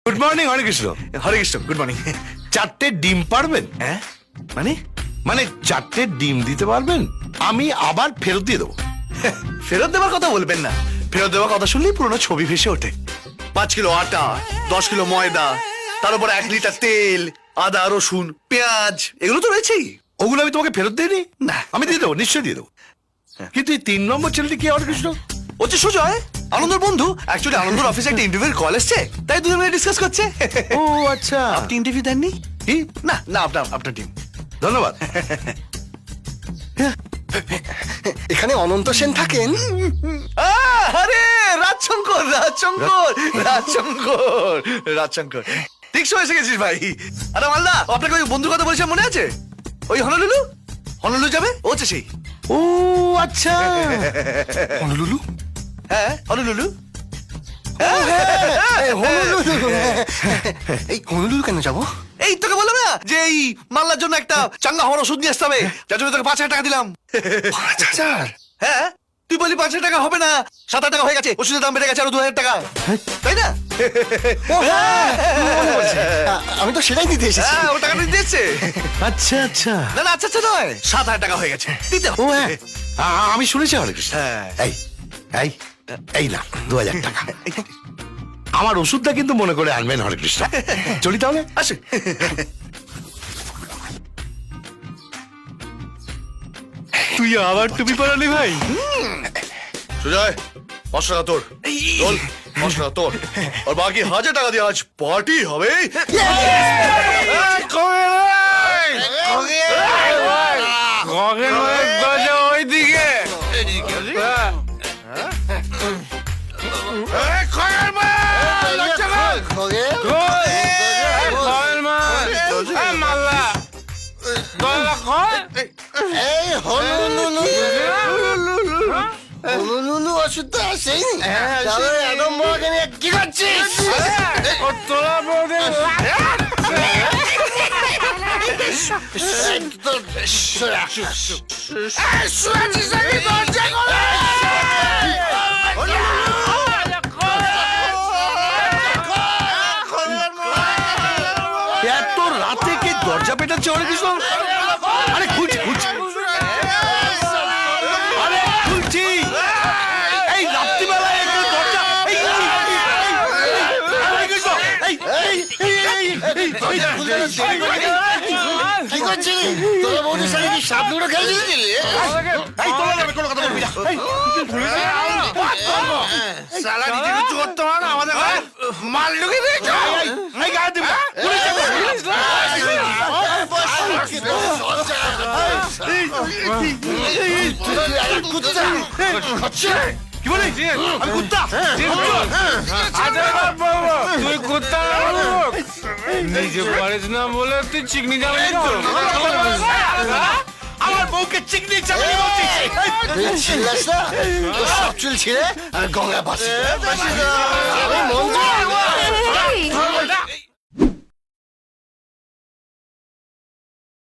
Good morning হরে কৃষ্ণ। হরে Krishna, good morning. চারটে ডিম পারবেন? হ্যাঁ মানে মানে চারটে ডিম দিতে পারবেন? আমি আবার ফেরত দিয়ে দেবো। ফেরত দেওয়ার কথা বলবেন না। ফেরত দেওয়ার কথা শুনলেই পুরোনো ছবি ভেসে ওঠে। 5 কিলো আটা, 10 কিলো ময়দা, তার উপর 1 লিটার তেল, আদা রসুন পেঁয়াজ, এগুলো তো রয়েছেই। ওগুলো আমি তোমাকে ফেরত দিইনি। না। আমি দিয়ে দেবো, নিশ্চয়ই দিয়ে দেবো। কিন্তু এই 3 নম্বর ছেলেটি কি হরে কৃষ্ণ? হচ্ছে সুজয়, আনন্দর বন্ধু। অ্যাকচুয়ালি আনন্দর অফিসে একটা ইন্টারভিউর কল এসছে, তাই দুজন মিলে ডিসকাস করছে। ও আচ্ছা। আপনি ইন্টারভিউ দেননি? কি? না না, আপনার টিম। ধন্যবাদ। এখানে অনন্ত সেন থাকেন? আরে রাজশঙ্কর, রাজশঙ্কর, ঠিক সময় এসে গেছিস ভাই। আরে মালদা, আপনাকে ওই বন্ধুর কথা বলছিলাম, মনে আছে? ওই হনলুলু যাবে, ও হচ্ছে সেই। ও আচ্ছা। হনুলুলু? হ্যাঁ হনলুলু। এই হনুলুলু কেন যাবো? এই তোকে বললাম না যে এই মাল্লার জন্য একটা চাঙ্গা হওয়ার ওষুধ নিয়ে আসতে হবে, যার জন্য তোকে 5,000 টাকা দিলাম। 5,000? হ্যাঁ, তুই বলি 5,000 টাকা হবে না, 7,000 টাকা হয়ে গেছে। ওষুধের দাম বেড়ে গেছে আরো 2,000 টাকা, তাই না? ও হ্যাঁ, মনে পড়ছে। আমি তো সেটাই দিতে এসেছি। হ্যাঁ, ও টাকাটা দিয়েছে। আচ্ছা আচ্ছা। না না, আচ্ছা নয়, 7,000 টাকা হয়ে গেছে, দিতে হবে। ও হ্যাঁ, আমি শুনেছি হরে কৃষ্ণ। হ্যাঁ। এই এই এই না 2,000 টাকা। আমার ওষুধটা কিন্তু মনে করে আনবেন হরে কৃষ্ণ। চলি তাহলে। আসে। তুই আবার টুপি পরালি ভাই? সুজয়, 500 টাকা তোর। চল, 500 টাকা তোর। আর বাকি 1,000 টাকা দিয়ে আজ পার্টি হবে। ওইদিকে এই হনুলুলু, হনুলুলু ওষুধটা আসেনি? তাহলে একদম বড়কে নিয়ে কি করছিস? এত রাতে কে দরজা পেটাচ্ছে হরে কৃষ্ণ? আরে খুলছি আরে খুলছি। এই রাত্রিবেলায় একটু দরজা। এই হরে কৃষ্ণ, কি করছিলি? তোর বৌদির সাথে কি সাপ লুডো খেলছিলি? এই তোলা যাবে, কোনো কথা বলবি না। শালা নিজে কিছু করতে পারো না, আমাদের গায়ে মাল ঢুকে দিয়েছ। এই গায়ে দিবি না? কি বলিস? আমি কুত্তা? তুই কুত্তা নিজে পারিস না বলে তুই চিকনি যাবি। আমার বউকে চিকনি চাকরি করছিস? তুই ছিলাস না? তোর সব চুল ছিঁড়ে আমি গঙ্গা বাসি। আমি মন্দির